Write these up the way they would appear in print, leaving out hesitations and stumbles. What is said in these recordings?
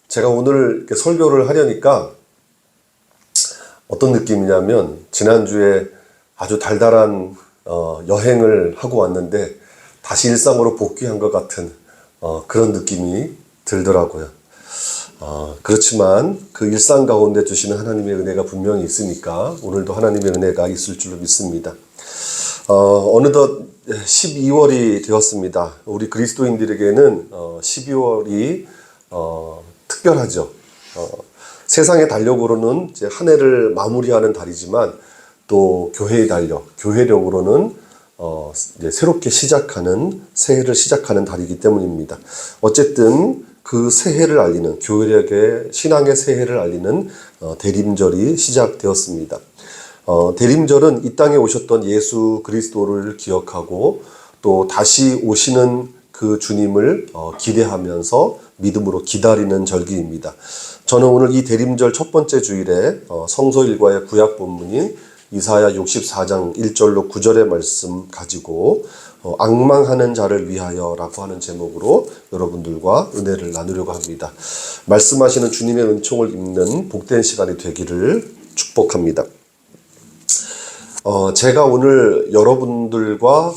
제가 오늘 이렇게 설교를 하려니까 어떤 느낌이냐면 지난주에 아주 달달한 여행을 하고 왔는데 다시 일상으로 복귀한 것 같은 그런 느낌이 들더라고요. 그렇지만 그 일상 가운데 주시는 하나님의 은혜가 분명히 있으니까 오늘도 하나님의 은혜가 있을 줄로 믿습니다. 어느덧 12월이 되었습니다. 우리 그리스도인들에게는 12월이 특별하죠. 세상의 달력으로는 이제 한 해를 마무리하는 달이지만 또 교회의 달력, 교회력으로는 이제 새롭게 시작하는, 새해를 시작하는 달이기 때문입니다. 어쨌든 그 새해를 알리는, 교회력의 신앙의 새해를 알리는 대림절이 시작되었습니다. 대림절은 이 땅에 오셨던 예수 그리스도를 기억하고 또 다시 오시는 그 주님을 기대하면서 믿음으로 기다리는 절기입니다. 저는 오늘 이 대림절 첫 번째 주일에 성서일과의 구약 본문인 이사야 64장 1절로 9절의 말씀 가지고 앙망하는 자를 위하여 라고 하는 제목으로 여러분들과 은혜를 나누려고 합니다. 말씀하시는 주님의 은총을 입는 복된 시간이 되기를 축복합니다. 제가 오늘 여러분들과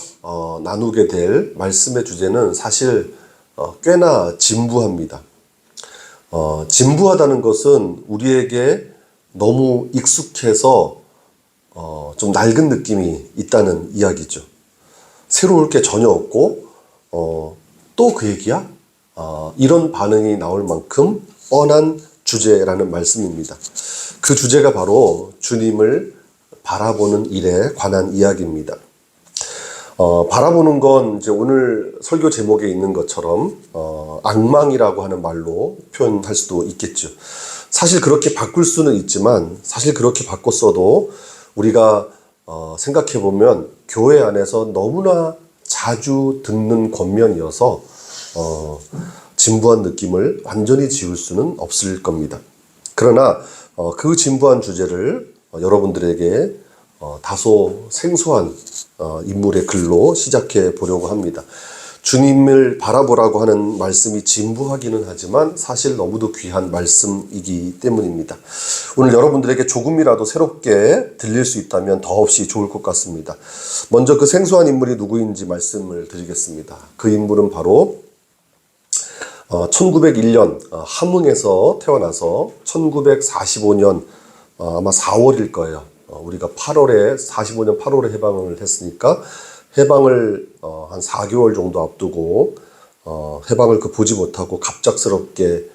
나누게 될 말씀의 주제는 사실 꽤나 진부합니다. 진부하다는 것은 우리에게 너무 익숙해서 좀 낡은 느낌이 있다는 이야기죠. 새로울 게 전혀 없고 또 그 얘기야? 이런 반응이 나올 만큼 뻔한 주제라는 말씀입니다. 그 주제가 바로 주님을 바라보는 일에 관한 이야기입니다. 바라보는 건 이제 오늘 설교 제목에 있는 것처럼 앙망이라고 하는 말로 표현할 수도 있겠죠. 사실 그렇게 바꿀 수는 있지만 사실 그렇게 바꿨어도 우리가 생각해 보면 교회 안에서 너무나 자주 듣는 권면이어서 진부한 느낌을 완전히 지울 수는 없을 겁니다. 그러나 그 진부한 주제를 여러분들에게 다소 생소한 인물의 글로 시작해 보려고 합니다. 주님을 바라보라고 하는 말씀이 진부하기는 하지만 사실 너무도 귀한 말씀이기 때문입니다. 오늘 여러분들에게 조금이라도 새롭게 들릴 수 있다면 더없이 좋을 것 같습니다. 먼저 그 생소한 인물이 누구인지 말씀을 드리겠습니다. 그 인물은 바로 1901년 함흥에서 태어나서 1945년 아마 4월일 거예요. 우리가 45년 8월에 해방을 했으니까 해방을 한 4개월 정도 앞두고 해방을 보지 못하고 갑작스럽게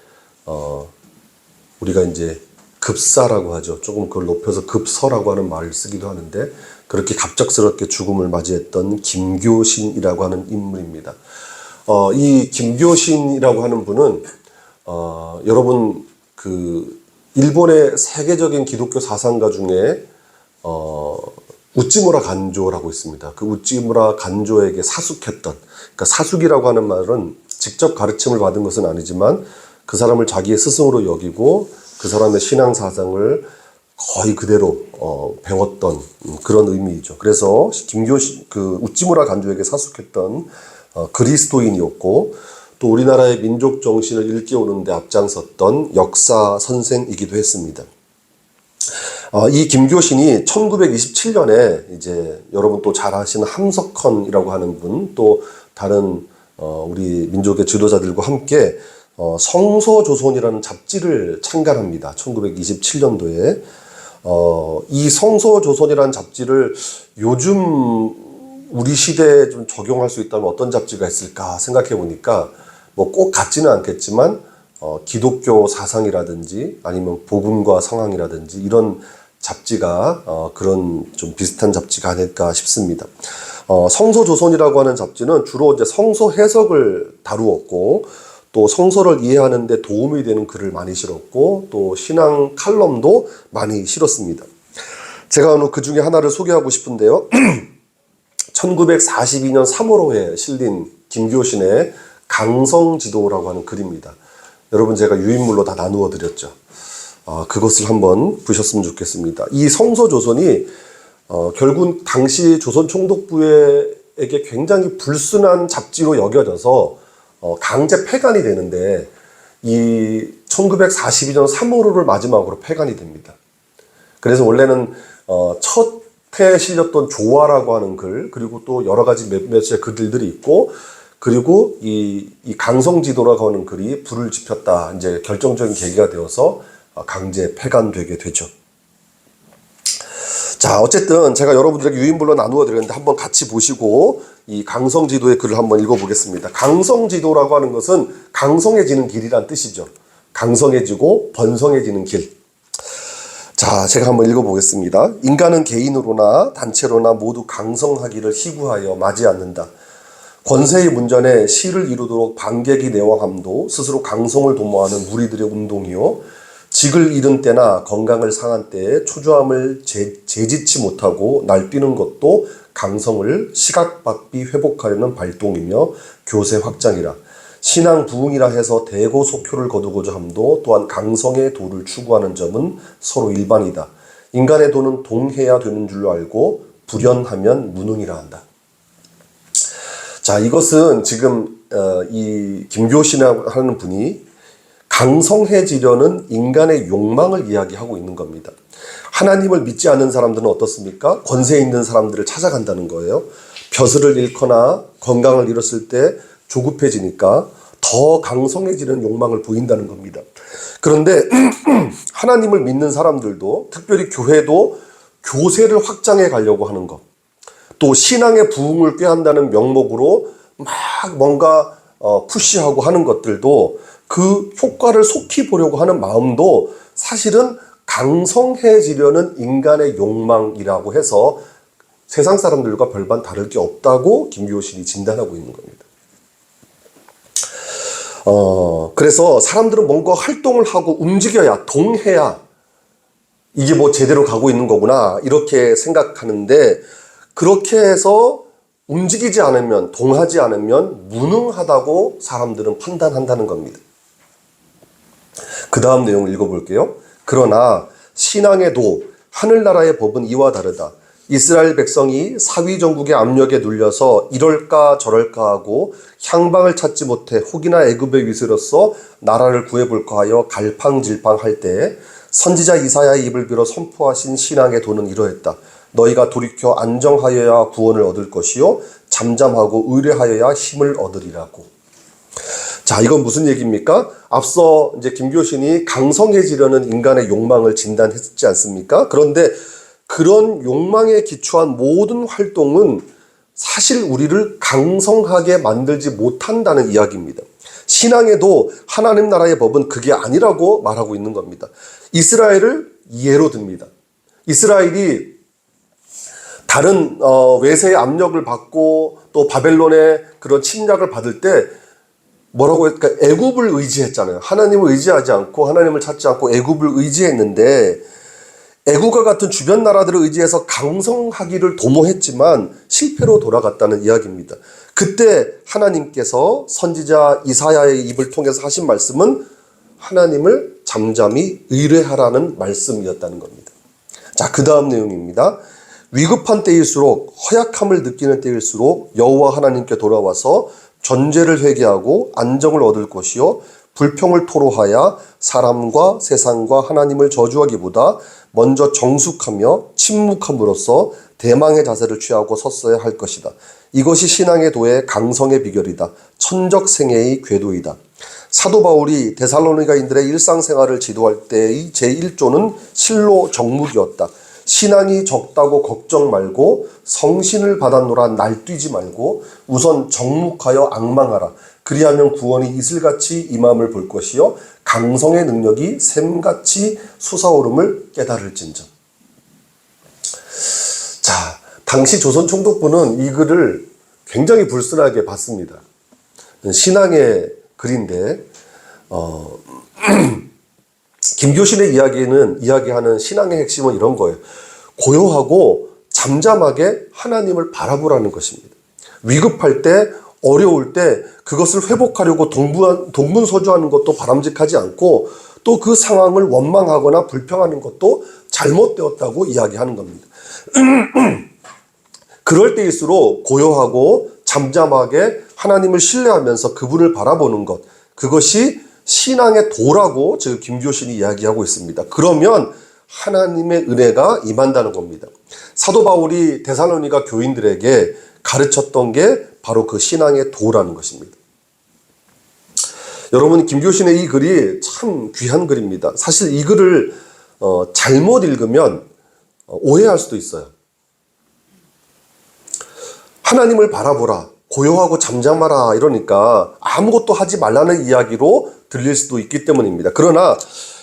우리가 이제 급사라고 하죠. 조금 그걸 높여서 급서라고 하는 말을 쓰기도 하는데 그렇게 갑작스럽게 죽음을 맞이했던 김교신이라고 하는 인물입니다. 이 김교신이라고 하는 분은 여러분 그 일본의 세계적인 기독교 사상가 중에 우찌무라 간조라고 있습니다. 그 우찌무라 간조에게 사숙했던, 그러니까 사숙이라고 하는 말은 직접 가르침을 받은 것은 아니지만 그 사람을 자기의 스승으로 여기고 그 사람의 신앙 사상을 거의 그대로 배웠던 그런 의미이죠. 그래서 김교신, 그 우찌무라 간조에게 사숙했던 그리스도인이었고 또 우리나라의 민족 정신을 일깨우는 데 앞장섰던 역사 선생이기도 했습니다. 이 김교신이 1927년에 이제 여러분 또 잘 아시는 함석헌이라고 하는 분, 또 다른 우리 민족의 지도자들과 함께 성서조선이라는 잡지를 창간합니다. 1927년도에 이 성서조선이라는 잡지를 요즘 우리 시대에 좀 적용할 수 있다면 어떤 잡지가 있을까 생각해 보니까 뭐 꼭 같지는 않겠지만 기독교 사상이라든지 아니면 복음과 상황이라든지 이런 잡지가 그런 좀 비슷한 잡지가 아닐까 싶습니다. 성서조선이라고 하는 잡지는 주로 이제 성서 해석을 다루었고 또 성서를 이해하는 데 도움이 되는 글을 많이 실었고 또 신앙 칼럼도 많이 실었습니다. 제가 오늘 그 중에 하나를 소개하고 싶은데요. 1942년 3월호에 실린 김교신의 강성지도라고 하는 글입니다. 여러분 제가 유인물로 다 나누어 드렸죠. 그것을 한번 보셨으면 좋겠습니다. 이 성서조선이 결국 당시 조선총독부에게 굉장히 불순한 잡지로 여겨져서 강제 폐간이 되는데 이 1942년 3월호를 마지막으로 폐간이 됩니다. 그래서 원래는 첫해 실렸던 조화라고 하는 글, 그리고 또 여러 가지 몇몇의 글들이 있고, 그리고 이 강성지도라고 하는 글이 불을 지폈다, 이제 결정적인 계기가 되어서 강제 폐간되게 되죠. 자, 어쨌든 제가 여러분들에게 유인불로 나누어 드렸는데 한번 같이 보시고 이 강성지도의 글을 한번 읽어보겠습니다. 강성지도라고 하는 것은 강성해지는 길이란 뜻이죠. 강성해지고 번성해지는 길. 자, 제가 한번 읽어보겠습니다. 인간은 개인으로나 단체로나 모두 강성하기를 희구하여 맞이 않는다. 권세의 문전에 시를 이루도록 반객이 내왕함도 스스로 강성을 도모하는 무리들의 운동이요, 직을 잃은 때나 건강을 상한 때에 초조함을 제지치 못하고 날뛰는 것도 강성을 시각박비 회복하려는 발동이며 교세 확장이라. 신앙 부흥이라 해서 대고속효를 거두고자 함도 또한 강성의 도를 추구하는 점은 서로 일반이다. 인간의 도는 동해야 되는 줄로 알고 불연하면 무능이라 한다. 자, 이것은 지금 이 김교신이라고 하는 분이 강성해지려는 인간의 욕망을 이야기하고 있는 겁니다. 하나님을 믿지 않는 사람들은 어떻습니까? 권세 있는 사람들을 찾아간다는 거예요. 벼슬을 잃거나 건강을 잃었을 때 조급해지니까 더 강성해지는 욕망을 보인다는 겁니다. 그런데 하나님을 믿는 사람들도, 특별히 교회도 교세를 확장해 가려고 하는 것, 또 신앙의 부흥을 꾀한다는 명목으로 막 뭔가 푸시하고 하는 것들도 그 효과를 속히 보려고 하는 마음도 사실은 강성해지려는 인간의 욕망이라고 해서 세상 사람들과 별반 다를 게 없다고 김교신이 진단하고 있는 겁니다. 그래서 사람들은 뭔가 활동을 하고 움직여야, 동해야 이게 뭐 제대로 가고 있는 거구나 이렇게 생각하는데, 그렇게 해서 움직이지 않으면, 동하지 않으면 무능하다고 사람들은 판단한다는 겁니다. 그 다음 내용을 읽어볼게요. 그러나 신앙의 도, 하늘나라의 법은 이와 다르다. 이스라엘 백성이 사위 정국의 압력에 눌려서 이럴까 저럴까 하고 향방을 찾지 못해 혹이나 애굽의 위세로서 나라를 구해볼까 하여 갈팡질팡할 때 선지자 이사야의 입을 빌어 선포하신 신앙의 도는 이러했다. 너희가 돌이켜 안정하여야 구원을 얻을 것이요 잠잠하고 의뢰하여야 힘을 얻으리라고. 자, 이건 무슨 얘기입니까? 앞서 이제 김교신이 강성해지려는 인간의 욕망을 진단했지 않습니까? 그런데 그런 욕망에 기초한 모든 활동은 사실 우리를 강성하게 만들지 못한다는 이야기입니다. 신앙에도 하나님 나라의 법은 그게 아니라고 말하고 있는 겁니다. 이스라엘을 예로 듭니다. 이스라엘이 다른 외세의 압력을 받고 또 바벨론의 그런 침략을 받을 때 뭐라고 했을까? 애굽을 의지했잖아요. 하나님을 의지하지 않고, 하나님을 찾지 않고 애굽을 의지했는데, 애굽과 같은 주변 나라들을 의지해서 강성하기를 도모했지만 실패로 돌아갔다는 이야기입니다. 그때 하나님께서 선지자 이사야의 입을 통해서 하신 말씀은 하나님을 잠잠히 의뢰하라는 말씀이었다는 겁니다. 자, 그 다음 내용입니다. 위급한 때일수록, 허약함을 느끼는 때일수록 여호와 하나님께 돌아와서 전죄를 회개하고 안정을 얻을 것이요 불평을 토로하여 사람과 세상과 하나님을 저주하기보다 먼저 정숙하며 침묵함으로써 대망의 자세를 취하고 섰어야 할 것이다. 이것이 신앙의 도의 강성의 비결이다. 천적생애의 궤도이다. 사도 바울이 데살로니가인들의 일상생활을 지도할 때의 제1조는 실로 정묵이었다. 신앙이 적다고 걱정 말고 성신을 받았노라 날뛰지 말고 우선 정묵하여 앙망하라. 그리하면 구원이 이슬같이 임함을 볼 것이요 강성의 능력이 샘같이 솟아오름을 깨달을진저. 자, 당시 조선총독부는 이 글을 굉장히 불순하게 봤습니다. 신앙의 글인데 김교신의 이야기하는 신앙의 핵심은 이런 거예요. 고요하고 잠잠하게 하나님을 바라보라는 것입니다. 위급할 때, 어려울 때 그것을 회복하려고 동분서주하는 것도 바람직하지 않고 또 그 상황을 원망하거나 불평하는 것도 잘못되었다고 이야기하는 겁니다. 그럴 때일수록 고요하고 잠잠하게 하나님을 신뢰하면서 그분을 바라보는 것, 그것이 신앙의 도라고 지금 김교신이 이야기하고 있습니다. 그러면 하나님의 은혜가 임한다는 겁니다. 사도 바울이 데살로니가 교인들에게 가르쳤던 게 바로 그 신앙의 도라는 것입니다. 여러분, 김교신의 이 글이 참 귀한 글입니다. 사실 이 글을 잘못 읽으면 오해할 수도 있어요. 하나님을 바라보라, 고요하고 잠잠하라 이러니까 아무것도 하지 말라는 이야기로 들릴 수도 있기 때문입니다. 그러나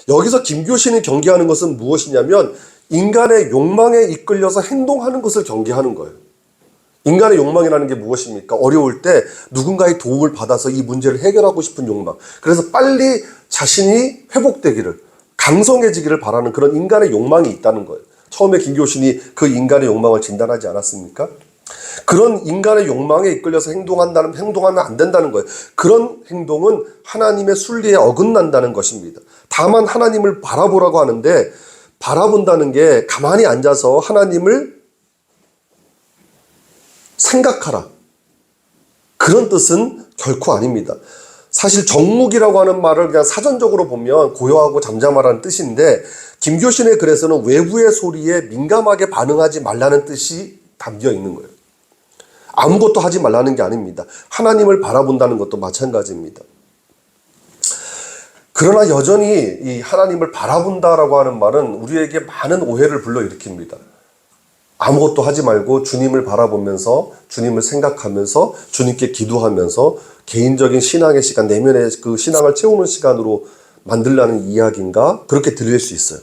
여기서 김교신이 경계하는 것은 무엇이냐면 인간의 욕망에 이끌려서 행동하는 것을 경계하는 거예요. 인간의 욕망이라는 게 무엇입니까? 어려울 때 누군가의 도움을 받아서 이 문제를 해결하고 싶은 욕망. 그래서 빨리 자신이 회복되기를, 강성해지기를 바라는 그런 인간의 욕망이 있다는 거예요. 처음에 김교신이 그 인간의 욕망을 진단하지 않았습니까? 그런 인간의 욕망에 이끌려서 행동하면 안 된다는 거예요. 그런 행동은 하나님의 순리에 어긋난다는 것입니다. 다만 하나님을 바라보라고 하는데, 바라본다는 게 가만히 앉아서 하나님을 생각하라, 그런 뜻은 결코 아닙니다. 사실 정묵이라고 하는 말을 그냥 사전적으로 보면 고요하고 잠잠하라는 뜻인데, 김교신의 글에서는 외부의 소리에 민감하게 반응하지 말라는 뜻이 담겨 있는 거예요. 아무것도 하지 말라는 게 아닙니다. 하나님을 바라본다는 것도 마찬가지입니다. 그러나 여전히 이 하나님을 바라본다라고 하는 말은 우리에게 많은 오해를 불러일으킵니다. 아무것도 하지 말고 주님을 바라보면서, 주님을 생각하면서, 주님께 기도하면서 개인적인 신앙의 시간, 내면의 그 신앙을 채우는 시간으로 만들라는 이야기인가? 그렇게 들릴 수 있어요.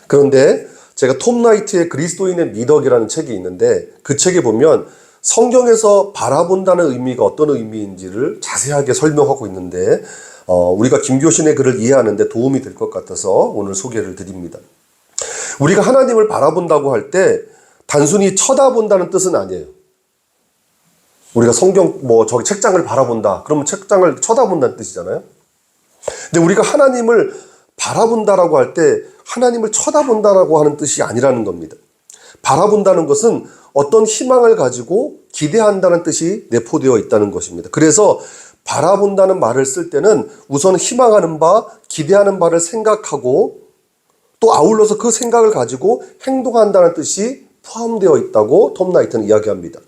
그런데 제가 톰 라이트의 그리스도인의 미덕이라는 책이 있는데, 그 책에 보면 성경에서 바라본다는 의미가 어떤 의미인지를 자세하게 설명하고 있는데, 우리가 김교신의 글을 이해하는 데 도움이 될 것 같아서 오늘 소개를 드립니다. 우리가 하나님을 바라본다고 할 때 단순히 쳐다본다는 뜻은 아니에요. 우리가 성경 저기 책장을 바라본다, 그러면 책장을 쳐다본다는 뜻이잖아요. 근데 우리가 하나님을 바라본다라고 할 때 하나님을 쳐다본다라고 하는 뜻이 아니라는 겁니다. 바라본다는 것은 어떤 희망을 가지고 기대한다는 뜻이 내포되어 있다는 것입니다. 그래서 바라본다는 말을 쓸 때는 우선 희망하는 바, 기대하는 바를 생각하고 또 아울러서 그 생각을 가지고 행동한다는 뜻이 포함되어 있다고 톰 라이트는 이야기합니다.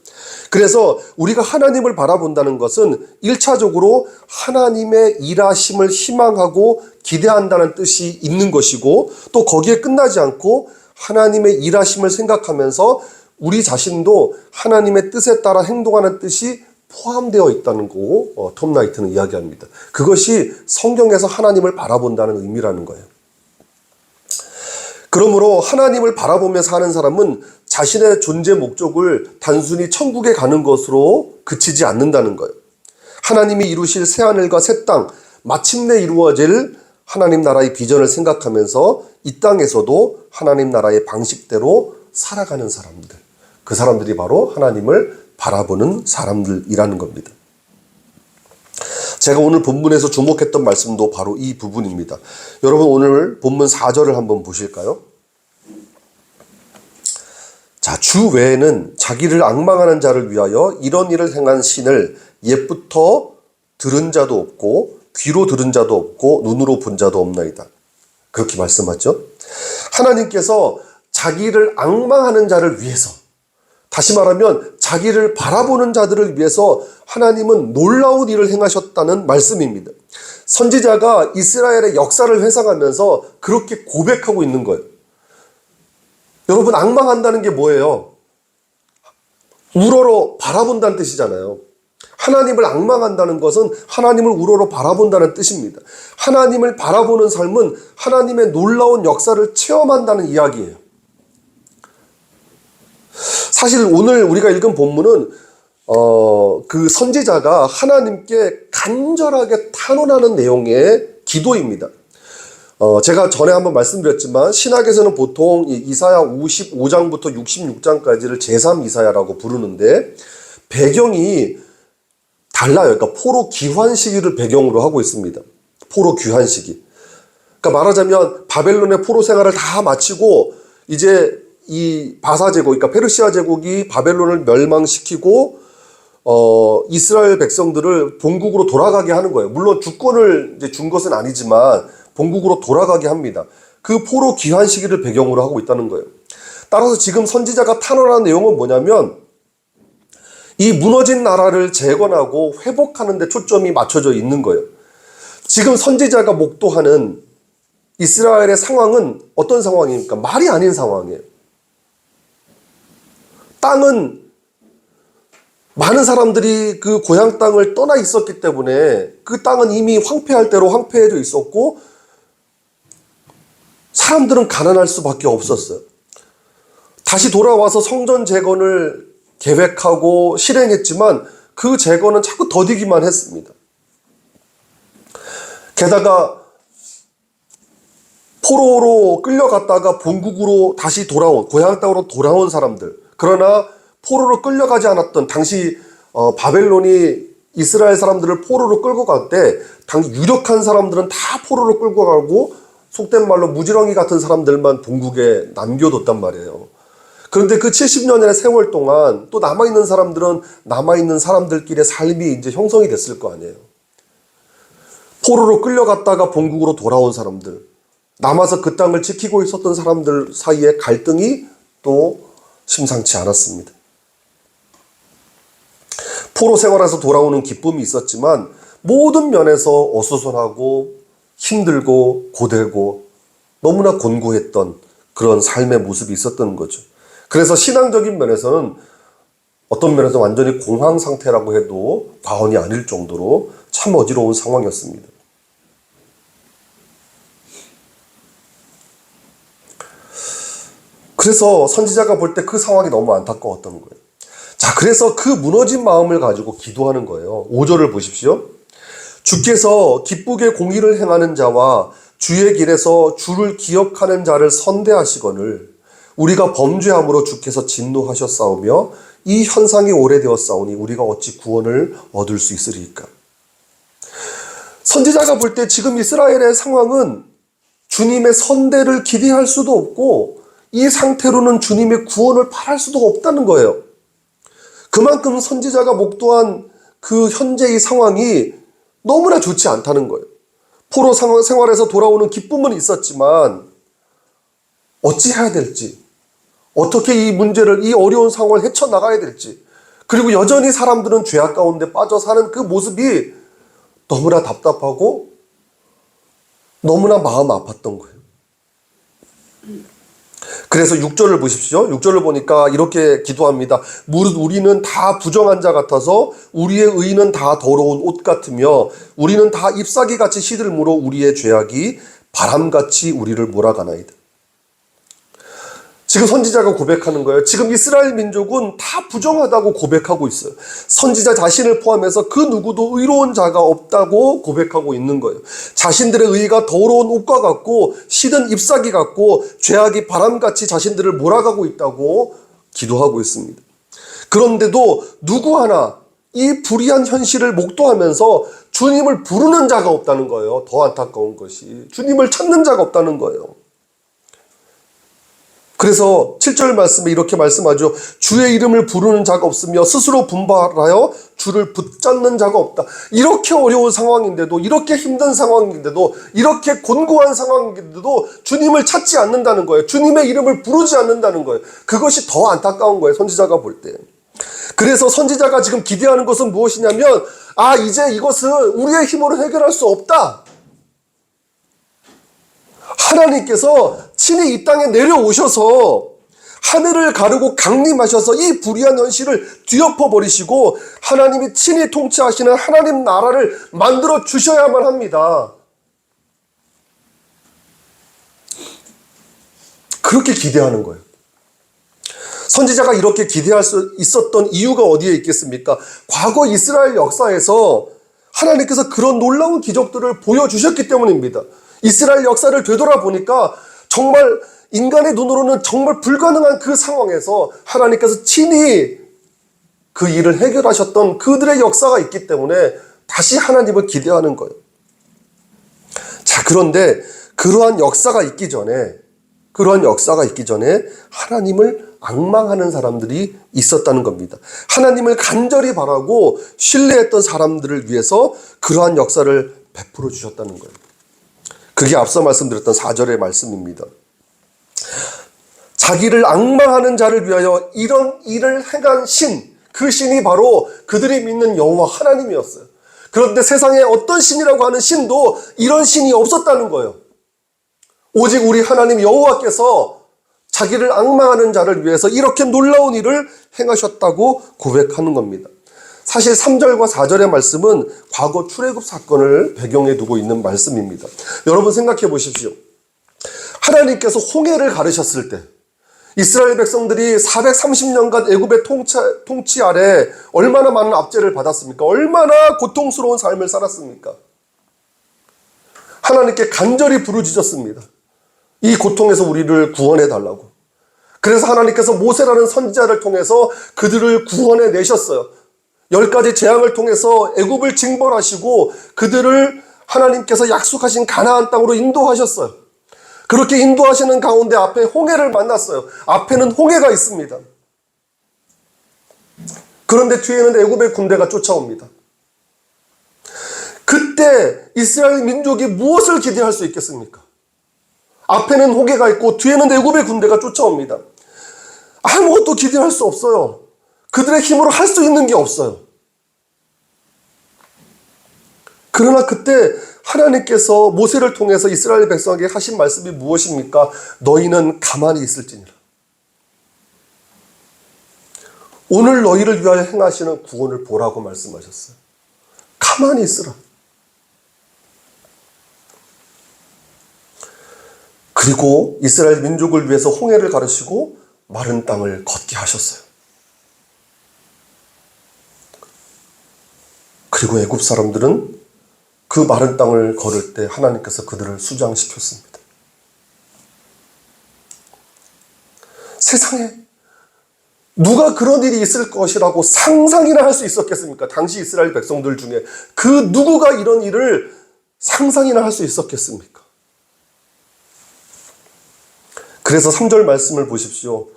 그래서 우리가 하나님을 바라본다는 것은 1차적으로 하나님의 일하심을 희망하고 기대한다는 뜻이 있는 것이고, 또 거기에 끝나지 않고 하나님의 일하심을 생각하면서 우리 자신도 하나님의 뜻에 따라 행동하는 뜻이 포함되어 있다는 거 톰 라이트는 이야기합니다. 그것이 성경에서 하나님을 바라본다는 의미라는 거예요. 그러므로 하나님을 바라보며 사는 사람은 자신의 존재 목적을 단순히 천국에 가는 것으로 그치지 않는다는 거예요. 하나님이 이루실 새하늘과 새 땅, 마침내 이루어질 하나님 나라의 비전을 생각하면서 이 땅에서도 하나님 나라의 방식대로 살아가는 사람들, 그 사람들이 바로 하나님을 바라보는 사람들이라는 겁니다. 제가 오늘 본문에서 주목했던 말씀도 바로 이 부분입니다. 여러분, 오늘 본문 4절을 한번 보실까요? 자, 주 외에는 자기를 앙망하는 자를 위하여 이런 일을 행한 신을 옛부터 들은 자도 없고 귀로 들은 자도 없고 눈으로 본 자도 없나이다. 그렇게 말씀하죠. 하나님께서 자기를 앙망하는 자를 위해서, 다시 말하면 자기를 바라보는 자들을 위해서 하나님은 놀라운 일을 행하셨다는 말씀입니다. 선지자가 이스라엘의 역사를 회상하면서 그렇게 고백하고 있는 거예요. 여러분, 앙망한다는 게 뭐예요? 우러러 바라본다는 뜻이잖아요. 하나님을 앙망한다는 것은 하나님을 우러러 바라본다는 뜻입니다. 하나님을 바라보는 삶은 하나님의 놀라운 역사를 체험한다는 이야기예요. 사실 오늘 우리가 읽은 본문은 그 선지자가 하나님께 간절하게 탄원하는 내용의 기도입니다. 제가 전에 한번 말씀드렸지만 신학에서는 보통 이사야 55장부터 66장까지를 제3 이사야라고 부르는데 배경이 달라요. 그러니까 포로 귀환 시기를 배경으로 하고 있습니다. 포로 귀환 시기. 그러니까 말하자면 바벨론의 포로 생활을 다 마치고 이제 이 바사 제국, 그러니까 페르시아 제국이 바벨론을 멸망시키고 이스라엘 백성들을 본국으로 돌아가게 하는 거예요. 물론 주권을 이제 준 것은 아니지만 본국으로 돌아가게 합니다. 그 포로 귀환 시기를 배경으로 하고 있다는 거예요. 따라서 지금 선지자가 탄원한 내용은 뭐냐면 이 무너진 나라를 재건하고 회복하는 데 초점이 맞춰져 있는 거예요. 지금 선지자가 목도하는 이스라엘의 상황은 어떤 상황입니까? 말이 아닌 상황이에요. 땅은 많은 사람들이 그 고향 땅을 떠나 있었기 때문에 그 땅은 이미 황폐할 대로 황폐해져 있었고 사람들은 가난할 수밖에 없었어요. 다시 돌아와서 성전 재건을 계획하고 실행했지만 그 재건은 자꾸 더디기만 했습니다. 게다가 포로로 끌려갔다가 본국으로 다시 돌아온, 고향 땅으로 돌아온 사람들, 그러나 포로로 끌려가지 않았던 당시 바벨론이 이스라엘 사람들을 포로로 끌고 갈 때 당시 유력한 사람들은 다 포로로 끌고 가고 속된 말로 무지렁이 같은 사람들만 본국에 남겨뒀단 말이에요. 그런데 그 70년의 세월 동안 또 남아있는 사람들은 남아있는 사람들끼리의 삶이 이제 형성이 됐을 거 아니에요. 포로로 끌려갔다가 본국으로 돌아온 사람들, 남아서 그 땅을 지키고 있었던 사람들 사이의 갈등이 또 심상치 않았습니다. 포로 생활에서 돌아오는 기쁨이 있었지만 모든 면에서 어수선하고 힘들고 고되고 너무나 곤고했던 그런 삶의 모습이 있었던 거죠. 그래서 신앙적인 면에서는 어떤 면에서 완전히 공황 상태라고 해도 과언이 아닐 정도로 참 어지러운 상황이었습니다. 그래서 선지자가 볼 때 그 상황이 너무 안타까웠던 거예요. 자, 그래서 그 무너진 마음을 가지고 기도하는 거예요. 5절을 보십시오. 주께서 기쁘게 공의를 행하는 자와 주의 길에서 주를 기억하는 자를 선대하시거늘 우리가 범죄함으로 주께서 진노하셨사오며 이 현상이 오래되었사오니 우리가 어찌 구원을 얻을 수 있으리까. 선지자가 볼 때 지금 이스라엘의 상황은 주님의 선대를 기대할 수도 없고 이 상태로는 주님의 구원을 바랄 수도 없다는 거예요. 그만큼 선지자가 목도한 그 현재의 상황이 너무나 좋지 않다는 거예요. 포로 생활에서 돌아오는 기쁨은 있었지만 어찌해야 될지, 어떻게 이 문제를, 이 어려운 상황을 헤쳐나가야 될지, 그리고 여전히 사람들은 죄악 가운데 빠져 사는 그 모습이 너무나 답답하고 너무나 마음 아팠던 거예요. 그래서 6절을 보십시오. 6절을 보니까 이렇게 기도합니다. 무릇 우리는 다 부정한 자 같아서 우리의 의는 다 더러운 옷 같으며 우리는 다 잎사귀같이 시들므로 우리의 죄악이 바람같이 우리를 몰아가나이다. 지금 선지자가 고백하는 거예요. 지금 이스라엘 민족은 다 부정하다고 고백하고 있어요. 선지자 자신을 포함해서 그 누구도 의로운 자가 없다고 고백하고 있는 거예요. 자신들의 의가 더러운 옷과 같고 시든 잎사귀 같고 죄악이 바람같이 자신들을 몰아가고 있다고 기도하고 있습니다. 그런데도 누구 하나 이 불의한 현실을 목도하면서 주님을 부르는 자가 없다는 거예요. 더 안타까운 것이 주님을 찾는 자가 없다는 거예요. 그래서 7절 말씀에 이렇게 말씀하죠. 주의 이름을 부르는 자가 없으며 스스로 분발하여 주를 붙잡는 자가 없다. 이렇게 어려운 상황인데도, 이렇게 힘든 상황인데도, 이렇게 곤고한 상황인데도 주님을 찾지 않는다는 거예요. 주님의 이름을 부르지 않는다는 거예요. 그것이 더 안타까운 거예요. 선지자가 볼 때. 그래서 선지자가 지금 기대하는 것은 무엇이냐면, 이제 이것은 우리의 힘으로 해결할 수 없다. 하나님께서 친히 이 땅에 내려오셔서 하늘을 가르고 강림하셔서 이 불의한 현실을 뒤엎어버리시고 하나님이 친히 통치하시는 하나님 나라를 만들어 주셔야만 합니다. 그렇게 기대하는 거예요. 선지자가 이렇게 기대할 수 있었던 이유가 어디에 있겠습니까? 과거 이스라엘 역사에서 하나님께서 그런 놀라운 기적들을 보여주셨기 때문입니다. 이스라엘 역사를 되돌아보니까 정말 인간의 눈으로는 정말 불가능한 그 상황에서 하나님께서 친히 그 일을 해결하셨던 그들의 역사가 있기 때문에 다시 하나님을 기대하는 거예요. 자, 그런데 그러한 역사가 있기 전에 그러한 역사가 있기 전에 하나님을 앙망하는 사람들이 있었다는 겁니다. 하나님을 간절히 바라고 신뢰했던 사람들을 위해서 그러한 역사를 베풀어 주셨다는 거예요. 그게 앞서 말씀드렸던 4절의 말씀입니다. 자기를 앙망하는 자를 위하여 이런 일을 행한 신, 그 신이 바로 그들이 믿는 여호와 하나님이었어요. 그런데 세상에 어떤 신이라고 하는 신도 이런 신이 없었다는 거예요. 오직 우리 하나님 여호와께서 자기를 앙망하는 자를 위해서 이렇게 놀라운 일을 행하셨다고 고백하는 겁니다. 사실 3절과 4절의 말씀은 과거 출애굽 사건을 배경에 두고 있는 말씀입니다. 여러분 생각해 보십시오. 하나님께서 홍해를 가르셨을 때 이스라엘 백성들이 430년간 애굽의 통치 아래 얼마나 많은 압제를 받았습니까? 얼마나 고통스러운 삶을 살았습니까? 하나님께 간절히 부르짖었습니다. 이 고통에서 우리를 구원해 달라고. 그래서 하나님께서 모세라는 선지자를 통해서 그들을 구원해 내셨어요. 10가지 재앙을 통해서 애굽을 징벌하시고 그들을 하나님께서 약속하신 가나안 땅으로 인도하셨어요. 그렇게 인도하시는 가운데 앞에 홍해를 만났어요. 앞에는 홍해가 있습니다. 그런데 뒤에는 애굽의 군대가 쫓아옵니다. 그때 이스라엘 민족이 무엇을 기대할 수 있겠습니까? 앞에는 홍해가 있고 뒤에는 애굽의 군대가 쫓아옵니다. 아무것도 기대할 수 없어요. 그들의 힘으로 할 수 있는 게 없어요. 그러나 그때 하나님께서 모세를 통해서 이스라엘 백성에게 하신 말씀이 무엇입니까? 너희는 가만히 있을지니라. 오늘 너희를 위하여 행하시는 구원을 보라고 말씀하셨어요. 가만히 있으라. 그리고 이스라엘 민족을 위해서 홍해를 가르시고 마른 땅을 걷게 하셨어요. 그리고 애굽 사람들은 그 마른 땅을 걸을 때 하나님께서 그들을 수장시켰습니다. 세상에 누가 그런 일이 있을 것이라고 상상이나 할 수 있었겠습니까? 당시 이스라엘 백성들 중에 그 누구가 이런 일을 상상이나 할 수 있었겠습니까? 그래서 3절 말씀을 보십시오.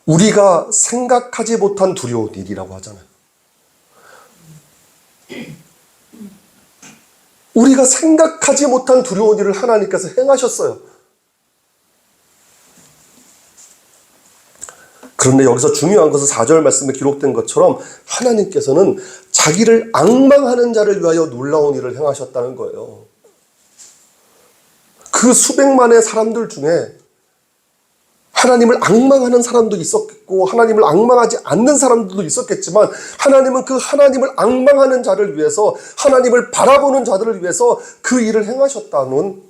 우리가 생각하지 못한 두려운 일이라고 하잖아요. 우리가 생각하지 못한 두려운 일을 하나님께서 행하셨어요. 그런데 여기서 중요한 것은 4절 말씀에 기록된 것처럼 하나님께서는 자기를 앙망하는 자를 위하여 놀라운 일을 행하셨다는 거예요. 그 수백만의 사람들 중에 하나님을 앙망하는 사람도 있었겠고 하나님을 앙망하지 않는 사람들도 있었겠지만 하나님은 그 하나님을 앙망하는 자를 위해서 하나님을 바라보는 자들을 위해서 그 일을 행하셨다는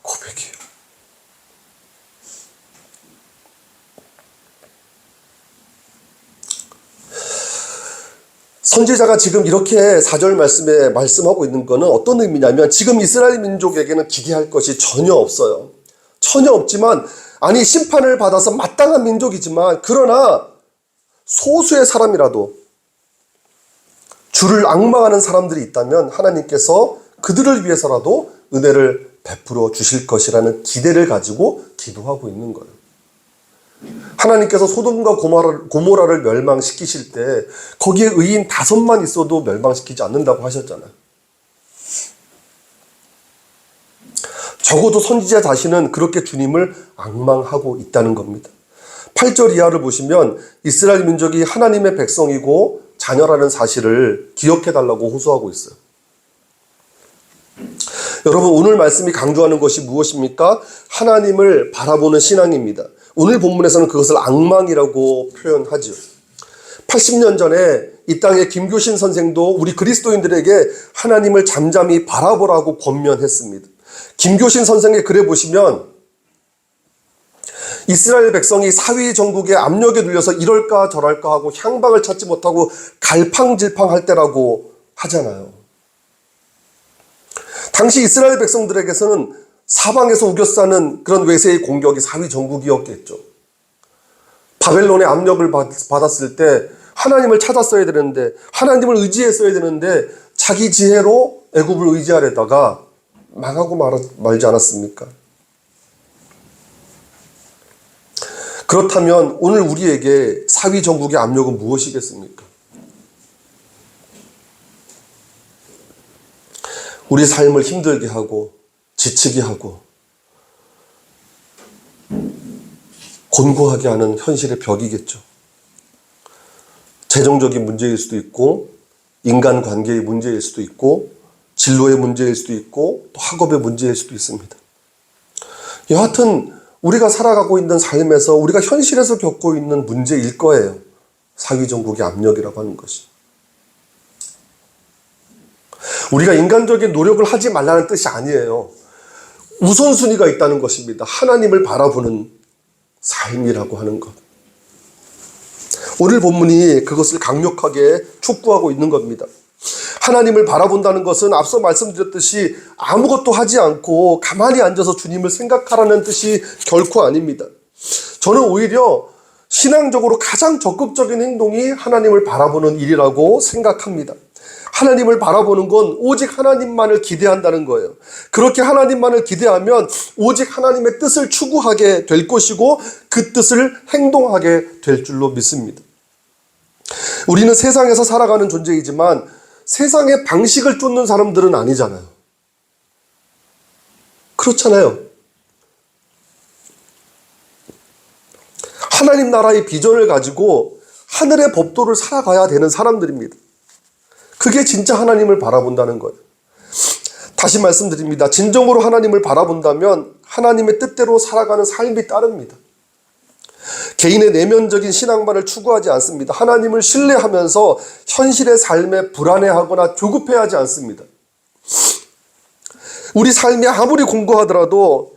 고백이에요. 선지자가 지금 이렇게 4절 말씀에 말씀하고 있는 것은 어떤 의미냐면 지금 이스라엘 민족에게는 기대할 것이 전혀 없어요. 전혀 없지만 아니 심판을 받아서 마땅한 민족이지만 그러나 소수의 사람이라도 주를 앙망하는 사람들이 있다면 하나님께서 그들을 위해서라도 은혜를 베풀어 주실 것이라는 기대를 가지고 기도하고 있는 거예요. 하나님께서 소돔과 고모라를 멸망시키실 때 거기에 의인 5만 있어도 멸망시키지 않는다고 하셨잖아요. 적어도 선지자 자신은 그렇게 주님을 앙망하고 있다는 겁니다. 8절 이하를 보시면 이스라엘 민족이 하나님의 백성이고 자녀라는 사실을 기억해달라고 호소하고 있어요. 여러분 오늘 말씀이 강조하는 것이 무엇입니까? 하나님을 바라보는 신앙입니다. 오늘 본문에서는 그것을 앙망이라고 표현하죠. 80년 전에 이 땅의 김교신 선생도 우리 그리스도인들에게 하나님을 잠잠히 바라보라고 권면했습니다. 김교신 선생의 글에 보시면 이스라엘 백성이 사위 정국의 압력에 눌려서 이럴까 저럴까 하고 향방을 찾지 못하고 갈팡질팡할 때라고 하잖아요. 당시 이스라엘 백성들에게서는 사방에서 우겨싸는 그런 외세의 공격이 사위 정국이었겠죠. 바벨론의 압력을 받았을 때 하나님을 찾았어야 되는데 하나님을 의지했어야 되는데 자기 지혜로 애굽을 의지하려다가 망하고 말지 않았습니까? 그렇다면 오늘 우리에게 사위 정국의 압력은 무엇이겠습니까? 우리 삶을 힘들게 하고 지치게 하고 곤고하게 하는 현실의 벽이겠죠. 재정적인 문제일 수도 있고 인간관계의 문제일 수도 있고 진로의 문제일 수도 있고 또 학업의 문제일 수도 있습니다. 여하튼 우리가 살아가고 있는 삶에서 우리가 현실에서 겪고 있는 문제일 거예요. 사위정국의 압력이라고 하는 것이. 우리가 인간적인 노력을 하지 말라는 뜻이 아니에요. 우선순위가 있다는 것입니다. 하나님을 바라보는 삶이라고 하는 것. 오늘 본문이 그것을 강력하게 촉구하고 있는 겁니다. 하나님을 바라본다는 것은 앞서 말씀드렸듯이 아무것도 하지 않고 가만히 앉아서 주님을 생각하라는 뜻이 결코 아닙니다. 저는 오히려 신앙적으로 가장 적극적인 행동이 하나님을 바라보는 일이라고 생각합니다. 하나님을 바라보는 건 오직 하나님만을 기대한다는 거예요. 그렇게 하나님만을 기대하면 오직 하나님의 뜻을 추구하게 될 것이고 그 뜻을 행동하게 될 줄로 믿습니다. 우리는 세상에서 살아가는 존재이지만 세상의 방식을 쫓는 사람들은 아니잖아요. 그렇잖아요. 하나님 나라의 비전을 가지고 하늘의 법도를 살아가야 되는 사람들입니다. 그게 진짜 하나님을 바라본다는 거예요. 다시 말씀드립니다. 진정으로 하나님을 바라본다면 하나님의 뜻대로 살아가는 삶이 따릅니다. 개인의 내면적인 신앙만을 추구하지 않습니다. 하나님을 신뢰하면서 현실의 삶에 불안해하거나 조급해하지 않습니다. 우리 삶이 아무리 공고하더라도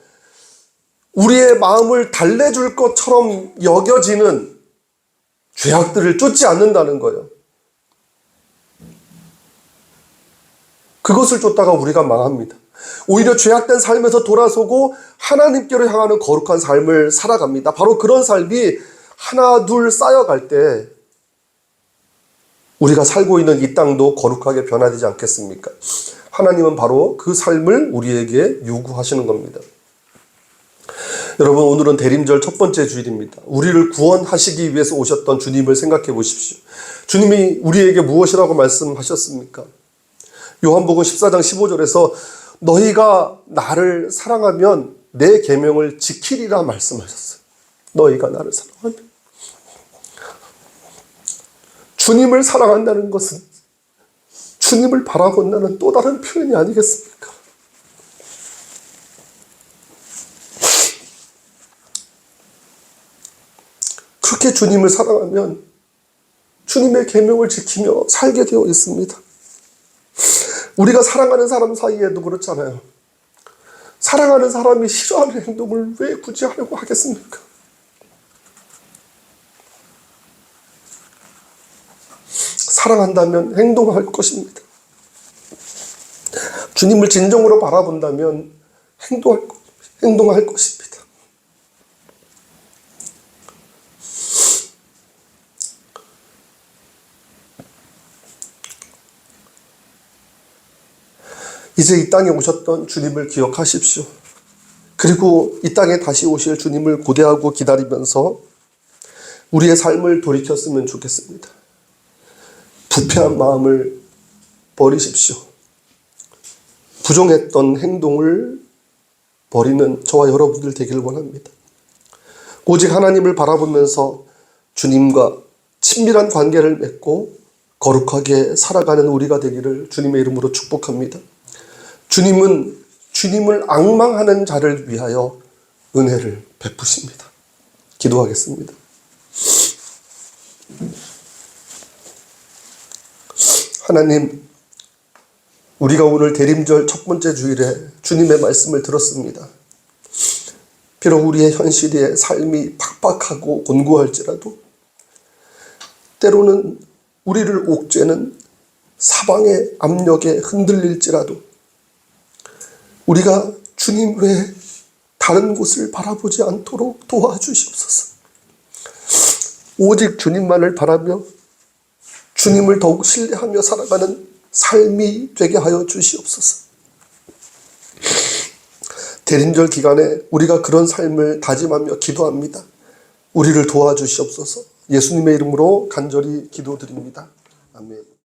우리의 마음을 달래줄 것처럼 여겨지는 죄악들을 쫓지 않는다는 거예요. 그것을 쫓다가 우리가 망합니다. 오히려 죄악된 삶에서 돌아서고 하나님께로 향하는 거룩한 삶을 살아갑니다. 바로 그런 삶이 하나 둘 쌓여갈 때 우리가 살고 있는 이 땅도 거룩하게 변화되지 않겠습니까? 하나님은 바로 그 삶을 우리에게 요구하시는 겁니다. 여러분, 오늘은 대림절 첫 번째 주일입니다. 우리를 구원하시기 위해서 오셨던 주님을 생각해 보십시오. 주님이 우리에게 무엇이라고 말씀하셨습니까? 요한복음 14장 15절에서 너희가 나를 사랑하면 내 계명을 지키리라 말씀하셨어요. 너희가 나를 사랑하면. 주님을 사랑한다는 것은 주님을 바라본다는 또 다른 표현이 아니겠습니까? 그렇게 주님을 사랑하면 주님의 계명을 지키며 살게 되어 있습니다. 우리가 사랑하는 사람 사이에도 그렇잖아요. 사랑하는 사람이 싫어하는 행동을 왜 굳이 하려고 하겠습니까? 사랑한다면 행동할 것입니다. 주님을 진정으로 바라본다면 행동할 것입니다. 이제 이 땅에 오셨던 주님을 기억하십시오. 그리고 이 땅에 다시 오실 주님을 고대하고 기다리면서 우리의 삶을 돌이켰으면 좋겠습니다. 부패한 마음을 버리십시오. 부정했던 행동을 버리는 저와 여러분들 되길 원합니다. 오직 하나님을 바라보면서 주님과 친밀한 관계를 맺고 거룩하게 살아가는 우리가 되기를 주님의 이름으로 축복합니다. 주님은 주님을 앙망하는 자를 위하여 은혜를 베푸십니다. 기도하겠습니다. 하나님, 우리가 오늘 대림절 첫 번째 주일에 주님의 말씀을 들었습니다. 비록 우리의 현실의 삶이 팍팍하고 곤고할지라도 때로는 우리를 옥죄는 사방의 압력에 흔들릴지라도 우리가 주님 외에 다른 곳을 바라보지 않도록 도와주시옵소서. 오직 주님만을 바라며 주님을 더욱 신뢰하며 살아가는 삶이 되게 하여 주시옵소서. 대림절 기간에 우리가 그런 삶을 다짐하며 기도합니다. 우리를 도와주시옵소서. 예수님의 이름으로 간절히 기도드립니다. 아멘.